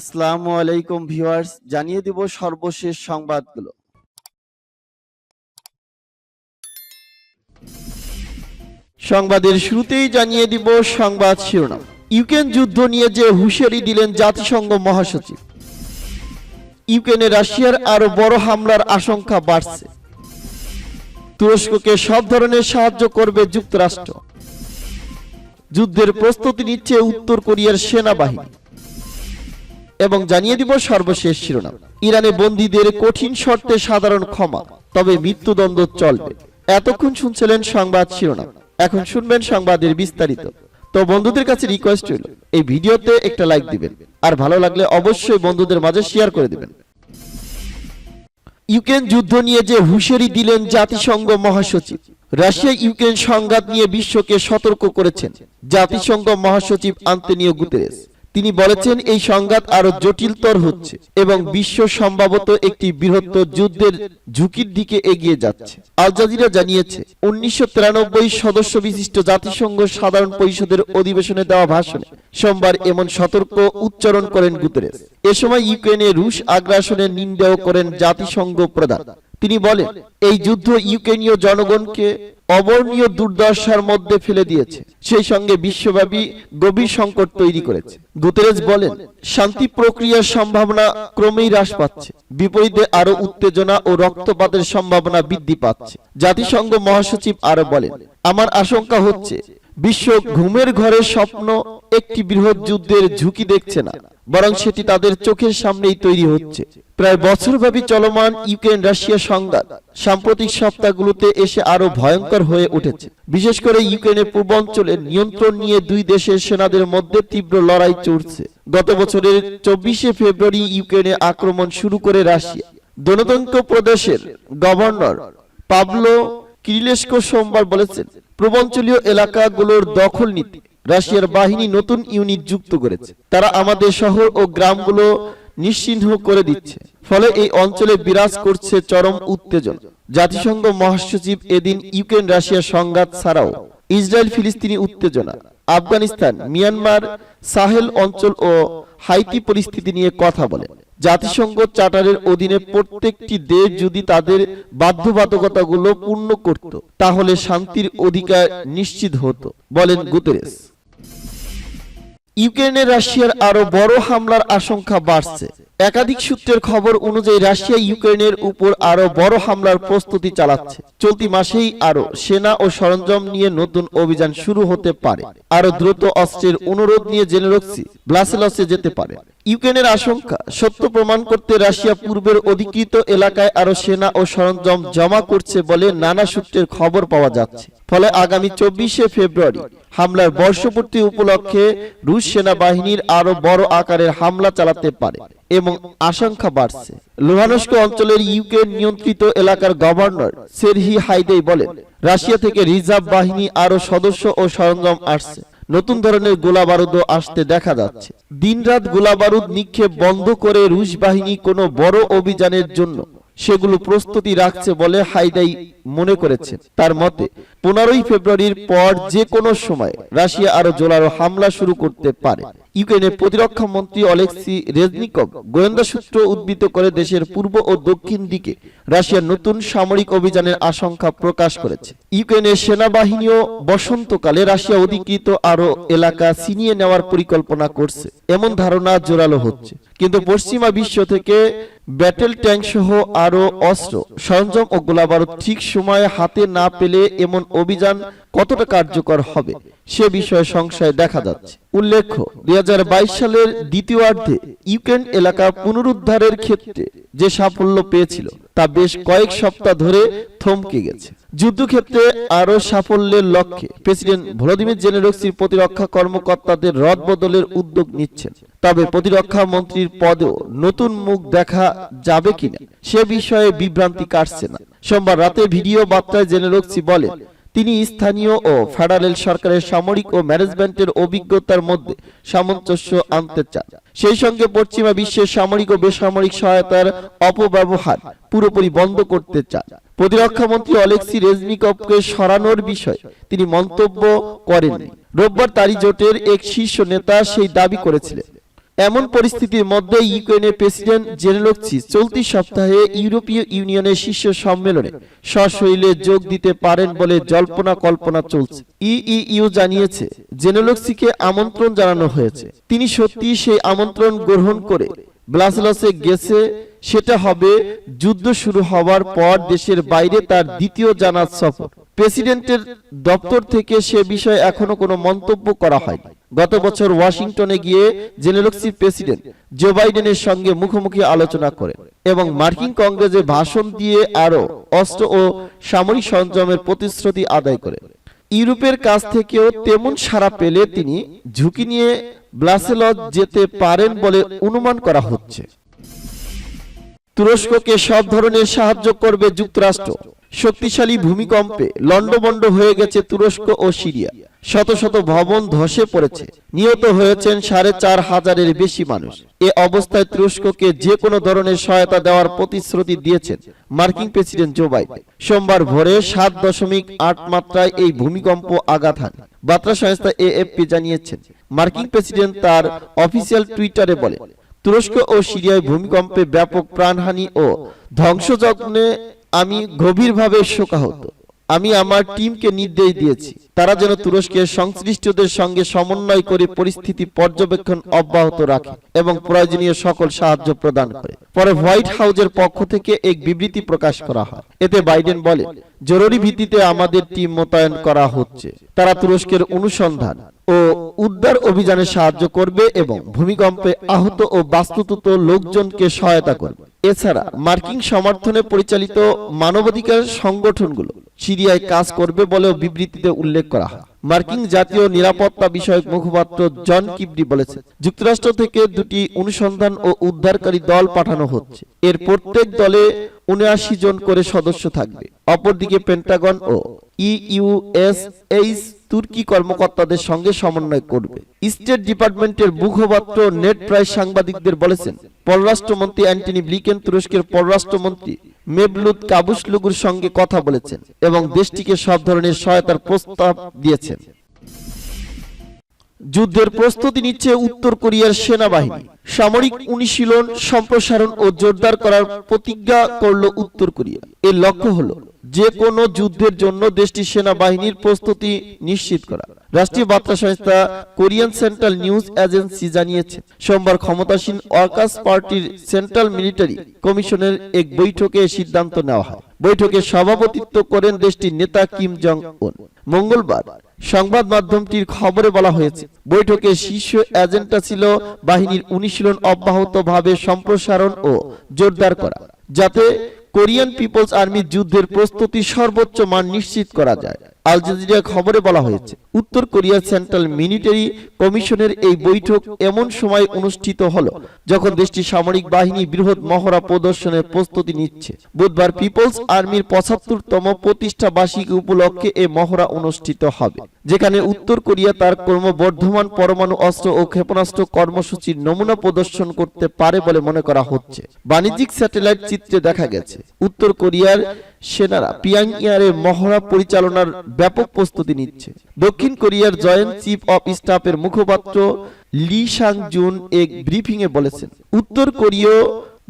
আসসালামু আলাইকুম ভিউয়ার্স, জানিয়ে দিব সর্বশেষ সংবাদগুলো। সংবাদের শুরুতেই জানিয়ে দিব সংবাদ শিরোনাম। ইউক্রেন যুদ্ধ নিয়ে যে হুঁশিয়ারি দিলেন জাতিসংঘ মহাসচিব। ইউক্রেনে রাশিয়ার আরো বড় হামলার আশঙ্কা বাড়ছে। তুরস্ককে সব ধরনের সাহায্য করবে যুক্তরাষ্ট্র। যুদ্ধের প্রস্তুতি নিচ্ছে উত্তর কোরিয়ার সেনাবাহিনী। এবং জানিয়ে দিব সর্বশেষ শিরোনাম। ইরানে বন্দীদের কঠিন শর্তে সাধারণ ক্ষমা, তবে মৃত্যুদণ্ড চলবে। এতক্ষণ শুনছিলেন সংবাদ শিরোনাম, এখন শুনবেন সংবাদের বিস্তারিত। তো বন্ধুদের কাছে রিকোয়েস্ট রইল, এই ভিডিওতে একটা লাইক দিবেন, আর ভালো লাগলে অবশ্যই বন্ধুদের মাঝে শেয়ার করে দিবেন। ইউক্রেন যুদ্ধ নিয়ে যে হুঁশিয়ারি দিলেন জাতিসংঘ মহাসচিব। রাশিয়া ইউক্রেন সংঘাত নিয়ে বিশ্বকে সতর্ক করেছেন জাতিসংঘ মহাসচিব আন্তোনিও গুতেরেস। তিনি বলেছেন, এই সংঘাত আরো জটিলতর হচ্ছে এবং বিশ্ব সম্ভবত একটি বৃহত্তর যুদ্ধের ঝুঁকির দিকে এগিয়ে যাচ্ছে। আল জাজিরা জানিয়েছে, 1993 সদস্য বিশিষ্ট জাতিসংঘ সাধারণ পরিষদের অধিবেশনে দেওয়া ভাষণে সোমবার এমন সতর্ক উচ্চারণ করেন গুতেরেস। এ সময় ইউক্রেনে রুশ আগ্রাসনের নিন্দাও করেন জাতিসংঘ প্রধান। তিনি বলেন, এই যুদ্ধ ইউক্রেনীয় জনগণকে অবর্ণীয় দুর্দশার মধ্যে ফেলে দিয়েছে, সেই সঙ্গে বিশ্বব্যাপী গভীর সংকট তৈরি করেছে। গুতেরেস বলেন, শান্তি প্রক্রিয়ার সম্ভাবনা ক্রমেই হ্রাস পাচ্ছে, বিপরীতে আরো উত্তেজনা ও রক্তপাতের সম্ভাবনা বৃদ্ধি পাচ্ছে। জাতিসংঘ মহাসচিব আরো বলেন, আমার আশঙ্কা হচ্ছে বিশ্ব ঘুমের ঘরের স্বপ্ন একটি বৃহৎ যুদ্ধের ঝুঁকি দেখছে না, বরং সেটি তাদের চোখের সামনেই তৈরি হচ্ছে। প্রায় বছরব্যাপী চলমান ইউক্রেন রাশিয়া সংঘাত সাম্প্রতিক সপ্তাহগুলোতে এসে আরো ভয়ঙ্কর হয়ে উঠেছে। বিশেষ করে ইউক্রেনের পূর্বাঞ্চলের নিয়ন্ত্রণ নিয়ে দুই দেশের সেনাদের মধ্যে তীব্র লড়াই চলছে। গত বছরের 24 ফেব্রুয়ারি ইউক্রেনে আক্রমণ শুরু করে রাশিয়া। দোনেৎস্ক প্রদেশের গভর্নর পাভলো কিরিলেস্কো সোমবার বলেছেন, পূর্বাঞ্চলীয় এলাকাগুলোর দখল নিতে রাশিয়ার বাহিনী নতুন ইউনিট যুক্ত করেছে। তারা আমাদের শহর ও গ্রামগুলো নিশ্চিহ্ন করে দিচ্ছে, ফলে এই অঞ্চলে বিরাজ করছে চরম উত্তেজনা। জাতিসংঘ মহাসচিব এদিন ইউক্রেন রাশিয়া সংঘাত ছাড়াও ইসরায়েল ফিলিস্তিনি উত্তেজনা, আফগানিস্তান, মিয়ানমার, সাহেল অঞ্চল ও হাইতি পরিস্থিতি নিয়ে কথা বলেন। জাতিসংঘ চার্টারের অধীনে প্রত্যেকটি দেশ যদি তাদের বাধ্যবাধকতাগুলো পূর্ণ করত, তাহলে শান্তির অধিকার নিশ্চিত হতো, বলেন গুতেরেস। ইউক্রেনে রাশিয়ার আরো বড় হামলার আশঙ্কা বাড়ছে। একাধিক সূত্রের খবর অনুযায়ী রাশিয়া ইউক্রেনের উপর আরো বড় হামলার প্রস্তুতি চালাচ্ছে। চলতি মাসেই আরো সেনা ও সরঞ্জাম নিয়ে নতুন অভিযান শুরু হতে পারে। আরো দ্রুত অস্ত্রের অনুরোধ নিয়ে জেনে রাখছি ব্রাসেলসে যেতে পারে। ইউক্রেনের আশঙ্কা সত্য প্রমাণ করতে রাশিয়া পূর্বের অধিকৃত এলাকায় আরো সেনা ও সরঞ্জাম জমা করছে বলে নানা সূত্রের খবর পাওয়া যাচ্ছে। ফলে আগামী 24 ফেব্রুয়ারি হামলার বর্ষপূর্তি উপলক্ষে রুশ সেনাবাহিনীর আরো বড় আকারের হামলা চালাতে পারে এবং আশঙ্কা বাড়ছে। লুহানস্ক অঞ্চলের ইউক্রেন নিয়ন্ত্রিত এলাকার গভর্নর সেরহি হাইদেই বলেন, রাশিয়া থেকে রিজার্ভ বাহিনী আরো সদস্য ও সরঞ্জাম আসছে। নতুন ধরনের গোলাবারুদও আসতে দেখা যাচ্ছে। দিনরাত গোলাবারুদ নিক্ষেপ বন্ধ করে রুশ বাহিনী কোনো বড় অভিযানের জন্য সেগুলো প্রস্তুতি রাখছে বলে হাইদাই মনে করেছেন। তার মতে 15 ফেব্রুয়ারির পর যে কোনো সময় রাশিয়া আরো জোরালো হামলা শুরু করতে পারে। ইউক্রেনের প্রতিরক্ষা মন্ত্রী অলেক্সি রেজনিকভ গোয়েন্দা সূত্র উদ্ধৃত করে দেশের পূর্ব ও দক্ষিণ দিকে রাশিয়ার নতুন সামরিক অভিযানের আশঙ্কা প্রকাশ করেছে। ইউক্রেনের সেনাবাহিনীও বসন্তকালে রাশিয়া অধিকৃত আরো এলাকা ছিনিয়ে নেওয়ার পরিকল্পনা করছে, এমন ধারণা জোরালো হচ্ছে। কিন্তু পশ্চিমা বিশ্ব থেকে ব্যাটেল ট্যাঙ্ক সহ আরো অস্ত্র, সরঞ্জাম ও গোলাবারুদ ঠিক সময়ে হাতে না পেলে এমন অভিযান কতটা কার্যকর হবে সে বিষয়ে সংশয় দেখা যাচ্ছে। উল্লেখ্য, 2022 সালের দ্বিতীয়ার্ধে ইউক্রেন এলাকা পুনরুদ্ধারের ক্ষেত্রে যে সাফল্য পেয়েছিল তা বেশ কয়েক সপ্তাহ ধরে থমকে গেছে। যুদ্ধক্ষেত্রে আরো সাফল্যের লক্ষ্যে প্রেসিডেন্ট ভলোদিমির জেলেনস্কির প্রতিরক্ষা কর্মকর্তাদের রদবদলের উদ্যোগ নিচ্ছেন। তবে প্রতিরক্ষা মন্ত্রীর পদেও নতুন মুখ দেখা যাবে কিনা সে বিষয়ে বিভ্রান্তি কাটছে না। সোমবার রাতে ভিডিও বার্তায় জেলেনস্কি বলেন, তিনি স্থানীয় ও ফেডারেল সরকারের সামরিক ও ম্যানেজমেন্টের অভিজ্ঞতার মধ্যে সামঞ্জস্য আনতে চান। সেই সঙ্গে পশ্চিমা বিশ্বের সামরিক ও বেসামরিক সহায়তার অপব্যবহার পুরোপুরি বন্ধ করতে চান। প্রতিরক্ষা মন্ত্রী অলেক্সি রেজনিকভকে সরানোর বিষয়ে তিনি মন্তব্য করেননি। রোববার তারই জোটের এক শীর্ষ নেতা সেই দাবি করেছিলেন। এমন পরিস্থিতির মধ্যে ইউক্রেনের প্রেসিডেন্ট জেলেনস্কি চলতি সপ্তাহে ইউরোপীয় ইউনিয়নের শীর্ষ সম্মেলনে সশরীরে যোগ দিতে পারেন বলে জল্পনা কল্পনা চলছে। ইইউ জানিয়েছে জেলেনস্কিকে আমন্ত্রণ জানানো হয়েছে, তিনি সত্যিই সেই আমন্ত্রণ গ্রহণ করে ব্রাসেলসে গেছে। সেটা হবে যুদ্ধ শুরু হওয়ার পর দেশের বাইরে তার দ্বিতীয় জানাজ সফর। প্রেসিডেন্টের দপ্তর থেকে সে বিষয়ে এখনো কোনো মন্তব্য করা হয়নি। গত বছর ওয়াশিংটনে গিয়ে জেলেনস্কি প্রেসিডেন্ট জো বাইডেনের সঙ্গে মুখোমুখি আলোচনা করেন এবং মার্কিন কংগ্রেসে ভাষণ দিয়ে আরও অস্ত্র ও সামরিক সরঞ্জামের প্রতিশ্রুতি আদায় করেন। ইউরোপের কাছ থেকেও তেমন সাড়া পেলে তিনি ঝুঁকি নিয়ে ব্রাসেলস যেতে পারেন বলে অনুমান করা হচ্ছে। তুরস্ককে সব ধরনের সাহায্য করবে যুক্তরাষ্ট্র। শক্তিশালী ভূমিকম্পে লন্ডভন্ড হয়ে গেছে তুরস্ক ও সিরিয়া। শত শত ভবন ধসে পড়েছে, নিহত হয়েছেন ৪,৫০০-এর বেশি মানুষ। এ অবস্থায় তুরস্ককে যে কোনো ধরনের সহায়তা দেওয়ার প্রতিশ্রুতি দিয়েছেন মার্কিন প্রেসিডেন্ট জো বাইডেন। সোমবার ভোরে ৭.৮ মাত্রায় এই ভূমিকম্প আঘাত হানে। বার্তা সংস্থা এএফপি জানিয়েছেন, মার্কিন প্রেসিডেন্ট তার অফিসিয়াল টুইটারে বলেন, তুরস্ক ও সিরিয়ায় ভূমিকম্পে ব্যাপক প্রাণহানি ও ধ্বংসযজ্ঞে আমি গভীরভাবে শোকাহত। আমি আমার টিমকে নির্দেশ দিয়েছি তারা যেন তুরস্কের সংশ্লিষ্টদের সঙ্গে সমন্বয় করে পরিস্থিতি পর্যবেক্ষণ অব্যাহত রাখে এবং প্রয়োজনীয় সকল সাহায্য প্রদান করে। পরে হোয়াইট হাউসের পক্ষ থেকে এক বিবৃতি প্রকাশ করা হয়। এতে বাইডেন বলেন, জরুরি ভিত্তিতে আমাদের টিম মোতায়েন করা হচ্ছে। তারা তুরস্কের অনুসন্ধান ও উদ্ধার অভিযানে সাহায্য করবে এবং ভূমিকম্পে আহত ও বাস্তুচ্যুত লোকজনকে সহায়তা করবে। এছাড়া মার্কিন সমর্থনে পরিচালিত মানবাধিকার সংগঠনগুলো সিরিয়ায় কাজ করবে বলেও বিবৃতিতে উল্লেখ করা হয়। মার্কিন জাতীয় নিরাপত্তা বিষয়ক মুখপাত্র জন কির্বি বলেছেন, যুক্তরাষ্ট্র থেকে 2টি অনুসন্ধান ও উদ্ধারকারী দল পাঠানো হচ্ছে। এর প্রত্যেক দলে ৭৯ জন করে সদস্য থাকবে। অপরদিকে পেন্টাগন ও ইউএসএইচ তুর্কি কর্মকর্তাদের সঙ্গে সমন্বয় করবে। স্টেট ডিপার্টমেন্টের মুখপাত্র নেড প্রাইস সাংবাদিকদের বলেছেন, পররাষ্ট্রমন্ত্রী অ্যান্টনি ব্লিকেন তুরস্কের পররাষ্ট্রমন্ত্রী মেভলুত কাভুসলুগুর সঙ্গে কথা বলেছেন এবং দেশটিকে সব ধরনের সহায়তার প্রস্তাব দিয়েছেন। যুদ্ধের প্রস্তুতি নিচ্ছে উত্তর কোরিয়ার সেনাবাহিনী। সামরিক অনুশীলন সম্প্রসারণ ও জোরদার করার প্রতিজ্ঞা করল উত্তর কোরিয়া। এর লক্ষ্য হলো যে কোনো যুদ্ধের জন্য দেশটির সেনাবাহিনীর প্রস্তুতি নিশ্চিত করা। রাষ্ট্রীয় বার্তা সংস্থা কোরিয়ান সেন্ট্রাল নিউজ এজেন্সি জানিয়েছে, সোমবার ক্ষমতাসীন ওয়ার্কার্স পার্টির সেন্ট্রাল মিলিটারি কমিশনের এক বৈঠকে সিদ্ধান্ত নেওয়া হয়। বৈঠকে সভাপতিত্ব করেন দেশটির নেতা কিম জং উন। মঙ্গলবার সংবাদ মাধ্যমটির খবরে বলা হয়েছে, বৈঠকে শীর্ষ এজেন্ডা ছিল বাহিনীর অনুশীলন অব্যাহতভাবে সম্প্রসারণ ও জোরদার করা, যাতে কোরিয়ান পিপলস আর্মির যুদ্ধের প্রস্তুতি সর্বোচ্চ মান নিশ্চিত করা যায়। আল জাজিরা খবরে বলা হয়েছে, উত্তর কোরিয়ার সেন্ট্রাল মিলিটারি কমিশনের এই বৈঠক এমন সময় অনুষ্ঠিত হলো যখন দেশটির সামরিক বাহিনী বৃহৎ মহড়া প্রদর্শনের প্রস্তুতি নিচ্ছে। বুধবার পিপলস আর্মির ৭৫তম প্রতিষ্ঠা বার্ষিকী উপলক্ষে এই মহড়া অনুষ্ঠিত হবে, যেখানে উত্তর কোরিয়া তার ক্রমবর্ধমান পরমাণু অস্ত্র ও ক্ষেপণাস্ত্র কর্মসূচির নমুনা প্রদর্শন করতে পারে বলে মনে করা হচ্ছে। বাণিজ্যিক স্যাটেলাইট চিত্রে দেখা গেছে উত্তর কোরিয়ার সেনারা পিয়ংইয়ংয়ে মহড়া পরিচালনার ব্যাপক প্রস্তুতি নিচ্ছে। দক্ষিণ কোরিয়ার জয়েন্ট চিফ অফ স্টাফের মুখপাত্র লি সাং জুন এক ব্রিফিং এ বলেছেন, উত্তর কোরীয়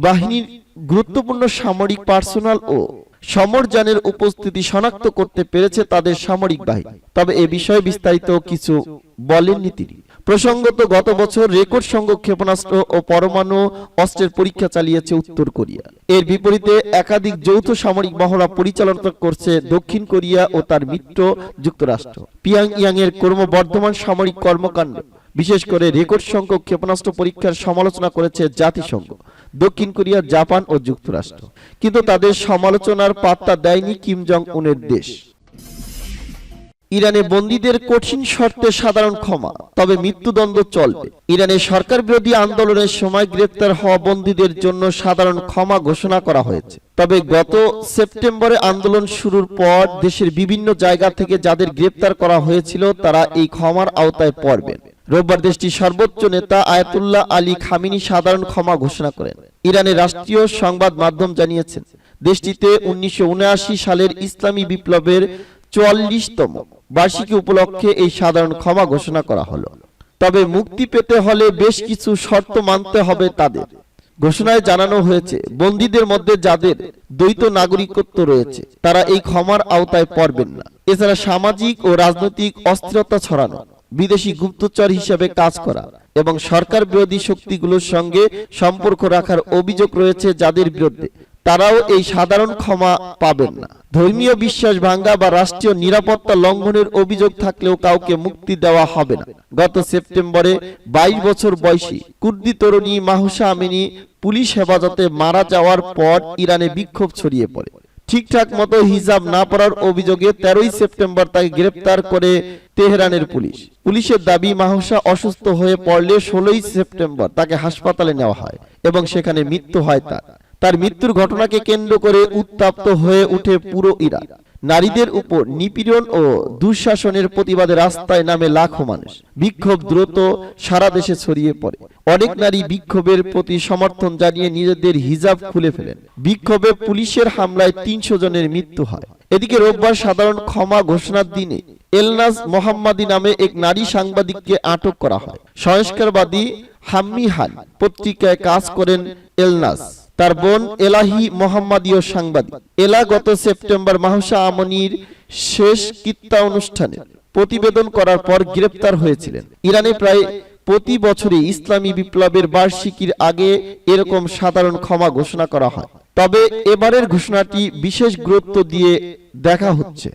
বাহিনীর গুরুত্বপূর্ণ সামরিক পার্সোনাল ও সমরযানের উপস্থিতি শনাক্ত করতে পেরেছে তাদের সামরিক বাহিনী। তবে এ বিষয়ে বিস্তারিত কিছু বলেননি তিনি। প্রসঙ্গত, গত বছর রেকর্ড সংখ্যক ক্ষেপণাস্ত্র ও পরমাণু অস্ত্রের পরীক্ষা চালিয়েছে উত্তর কোরিয়া। এর বিপরীতে একাধিক যৌথ সামরিক মহড়া পরিচালনা করছে দক্ষিণ কোরিয়া ও তার মিত্র যুক্তরাষ্ট্র। পিয়ংইয়ং এর ক্রমবর্ধমান সামরিক কর্মকাণ্ড, বিশেষ করে রেকর্ড সংখ্যক ক্ষেপণাস্ত্র পরীক্ষার সমালোচনা করেছে জাতিসংঘ, দক্ষিণ কোরিয়া, জাপান ও যুক্তরাষ্ট্র, কিন্তু তাদের সমালোচনার পাত্তা দেয়নি কিম জং উনের দেশ। ইরানে বন্দীদের কঠিন শর্তে সাধারণ ক্ষমা, তবে মৃত্যুদণ্ড চলবে। ইরানের সরকার বিরোধী আন্দোলনের সময় গ্রেপ্তার হওয়া বন্দীদের জন্য সাধারণ ক্ষমা ঘোষণা করা হয়েছে। তবে গত সেপ্টেম্বরে আন্দোলন শুরুর পর দেশের বিভিন্ন জায়গা থেকে যাদের গ্রেপ্তার করা হয়েছিল তারা এই ক্ষমার আওতায় পড়বেন। রোববার দেশটির সর্বোচ্চ নেতা আয়াতুল্লাহ আলী খামেনি সাধারণ ক্ষমা ঘোষণা করেন। ইরানের রাষ্ট্রীয় সংবাদ মাধ্যম জানিয়েছেন, দেশটিতে 1979 সালের ইসলামী বিপ্লবের 44তম বার্ষিকী উপলক্ষে এই সাধারণ ক্ষমা ঘোষণা করা হলো। তবে মুক্তি পেতে হলে বেশ কিছু শর্ত মানতে হবে তাদের। ঘোষণায় জানানো হয়েছে, বন্দীদের মধ্যে যাদের দ্বৈত নাগরিকত্ব রয়েছে তারা এই ক্ষমার আওতায় পড়বেন না। এছাড়া সামাজিক ও রাজনৈতিক অস্থিরতা ছড়ানো, বিদেশি গুপ্তচর হিসেবে কাজ করা এবং সরকার বিরোধী শক্তিগুলোর সঙ্গে সম্পর্ক রাখার অভিযোগ রয়েছে যাদের বিরুদ্ধে, তারাও এই সাধারণ ক্ষমা পাবেন না। ধর্মীয় বিশ্বাস ভাঙ্গা বা রাষ্ট্রীয় নিরাপত্তা লঙ্ঘনের অভিযোগ থাকলেও কাউকে মুক্তি দেওয়া হবে না। গত সেপ্টেম্বরে 22 বছর বয়সী কুর্দি তরুণী মাহসা আমিনী পুলিশ হেফাজতে মারা যাওয়ার পর ইরানে বিক্ষোভ ছড়িয়ে পড়ে। ঠিকঠাক মতো হিজাব না পরার অভিযোগে 13 সেপ্টেম্বর তাকে গ্রেপ্তার করে তেহরানের পুলিশ। পুলিশের দাবি, মাহসা অসুস্থ হয়ে পড়লে 16 সেপ্টেম্বর তাকে হাসপাতালে নেওয়া হয় এবং সেখানে মৃত্যু হয় তার মৃত্যুর ঘটনাকে কেন্দ্র করে উত্তপ্ত হয়ে উঠে পুরো ইরান। নারীদের উপর নিপীড়ন ও দুঃশাসনের প্রতিবাদে রাস্তায় নামে লাখো মানুষ। বিক্ষোভ দ্রুত সারা দেশে ছড়িয়ে পড়ে। অনেক নারী বিক্ষোভের প্রতি সমর্থন জানিয়ে নিজেদের হিজাব খুলে ফেলেন। বিক্ষোভে পুলিশের হামলায় 300 জনের মৃত্যু হয়। এদিকে রোববার সাধারণ ক্ষমা ঘোষণার দিনে এলনাজ মোহাম্মদী নামে এক নারী সাংবাদিককে আটক করা হয়। সংস্কারবাদী হাম্মি হান পত্রিকায় কাজ করেন এলনাজ। তার বোন এলাহি মোহাম্মদীয় সাংবাদিক। এলা গত সেপ্টেম্বর মাহসা আমনির শেষ কিত্তা অনুষ্ঠানে প্রতিবেদন করার পর গ্রেপ্তার হয়েছিলেন। ইরানে প্রায় প্রতি বছরই ইসলামী বিপ্লবের বার্ষিকীর আগে এরকম সাধারণ ক্ষমা ঘোষণা করা হয়, তবে এবারের ঘোষণাটি বিশেষ গুরুত্ব দিয়ে দেখা হচ্ছে।